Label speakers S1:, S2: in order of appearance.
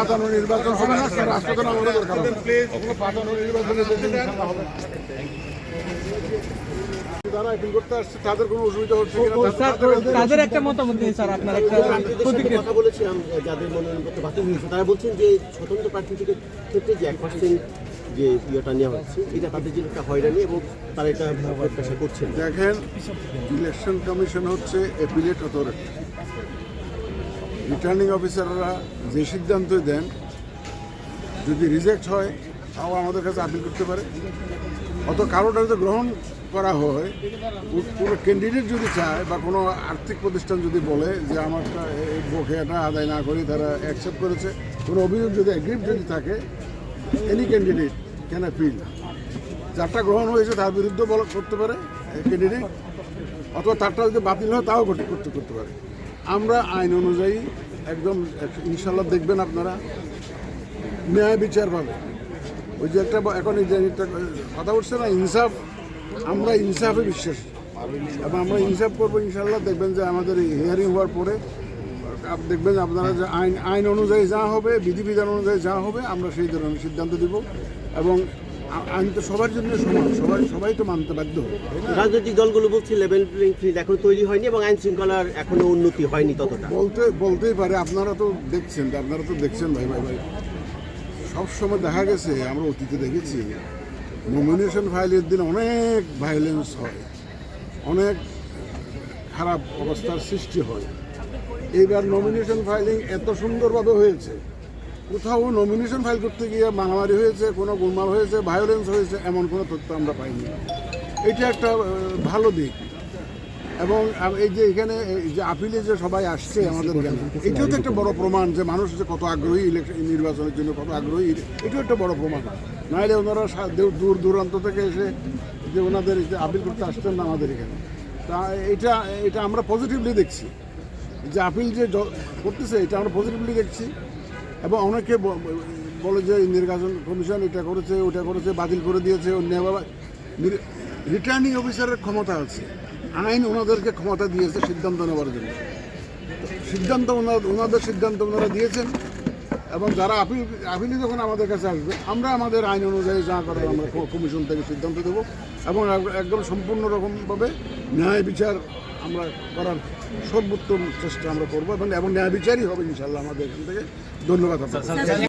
S1: পাতানো নির্বাচন হবে না, রাষ্ট্রকে আমাদের দরকার হবে। কোনো পাতানো নির্বাচনের হবে যারা অ্যাপিল করতে আসছে তাদের কোনো অসুবিধা হচ্ছে কিনা
S2: তাদের একটা মতামত নিয়ে স্যার আপনার একটা
S3: কথা বলেছিলাম, যাদের মনোনয়নপত্র বাতিল হয়েছে তারা বলছেন যে স্বতন্ত্র প্রার্থী থেকে ক্ষেত্রে যে 1% যে ইয়েটা নেওয়া হচ্ছে এটা তাদের জন্য একটা হয়রানি এবং তারা এটা প্রত্যাশা করছেন।
S1: দেখেন, ইলেকশন কমিশন হচ্ছে অ্যাপিলেট অথরিটি। রিটার্নিং অফিসাররা যে সিদ্ধান্তই দেন, যদি রিজেক্ট হয় তাও আমাদের কাছে আপিল করতে পারে। অত কারোটা যদি গ্রহণ করা হয়, কোনো ক্যান্ডিডেট যদি চায় বা কোনো আর্থিক প্রতিষ্ঠান যদি বলে যে আমার এই বকেয়াটা আদায় না করে তারা অ্যাকসেপ্ট করেছে, কোনো অভিযোগ যদি অ্যাগ্রিভ যদি থাকে, এনি ক্যান্ডিডেট ক্যান অ্যাপিল। যারটা গ্রহণ হয়েছে তার বিরুদ্ধে করতে পারে ক্যান্ডিডেট, অথবা তারটা যদি বাতিল হয় তাও করতে পারে। আমরা আইন অনুযায়ী একদম ইনশাল্লাহ দেখবেন আপনারা ন্যায় বিচার পাবে। ওই যে একটা এখন এই যে একটা কথা উঠছে না, ইনসাফ, আমরা ইনসাফে বিশ্বাসী এবং আমরা ইনসাফ করবো ইনশাল্লাহ। দেখবেন যে আমাদের হিয়ারিং হওয়ার পরে দেখবেন আপনারা যে আইন অনুযায়ী যা হবে, বিধিবিধান অনুযায়ী যা হবে, আমরা সেই ধরনের সিদ্ধান্ত দিব। এবং আইন তো সবার জন্য সমান, সবাই তো মানতে বাধ্য হবে।
S3: রাজনৈতিক দলগুলো বলছে লেভেল প্লেইং ফিল্ড এখন তৈরি হয়নি এবং আইন শৃঙ্খলার এখনো উন্নতি হয়নি ততটা।
S1: বলতেই পারে, আপনারা তো দেখছেন ভাই সবসময় দেখা গেছে, আমরা অতীতে দেখেছি নমিনেশন ফাইলের দিন অনেক ভায়োলেন্স হয়, অনেক খারাপ অবস্থার সৃষ্টি হয়। এইবার নমিনেশন ফাইলিং এত সুন্দরভাবে হয়েছে, কোথাও নমিনেশন ফাইল করতে গিয়ে মারামারি হয়েছে, কোনো গোলমাল হয়েছে, ভায়োলেন্স হয়েছে, এমন কোনো তথ্য আমরা পাইনি। এটা একটা ভালো দিক। এবং এই যে এখানে যে আপিলে যে সবাই আসছে আমাদের এখানে, এটাও তো একটা বড় প্রমাণ যে মানুষ যে কত আগ্রহী ইলেকশন নির্বাচনের জন্য, কত আগ্রহী, এটাও একটা বড় প্রমাণ। নাহলে ওনারা দূর দূরান্ত থেকে এসে যে ওনাদের আপিল করতে আসতেন না আমাদের এখানে। তা এটা আমরা পজিটিভলি দেখছি, যে আপিল যে করতেছে এটা আমরা পজিটিভলি দেখছি। এবং অনেকে বলে যে নির্বাচন কমিশন এটা করেছে, ওটা করেছে, বাতিল করে দিয়েছে। রিটার্নিং অফিসারের ক্ষমতা আছে, আইন ওনাদেরকে ক্ষমতা দিয়েছে সিদ্ধান্ত নেওয়ার জন্য। ওনাদের সিদ্ধান্ত ওনারা দিয়েছেন। এবং যারা আপিলে যখন আমাদের কাছে আসবে, আমরা আমাদের আইন অনুযায়ী যা করার আমরা কমিশন থেকে সিদ্ধান্ত দেব এবং একদম সম্পূর্ণ রকমভাবে ন্যায় বিচার আমরা করার সর্বোত্তম চেষ্টা আমরা করবো এবং ন্যায় বিচারই হবে ইনশাল্লাহ আমাদের এখান থেকে। ধন্যবাদ আপনাদের।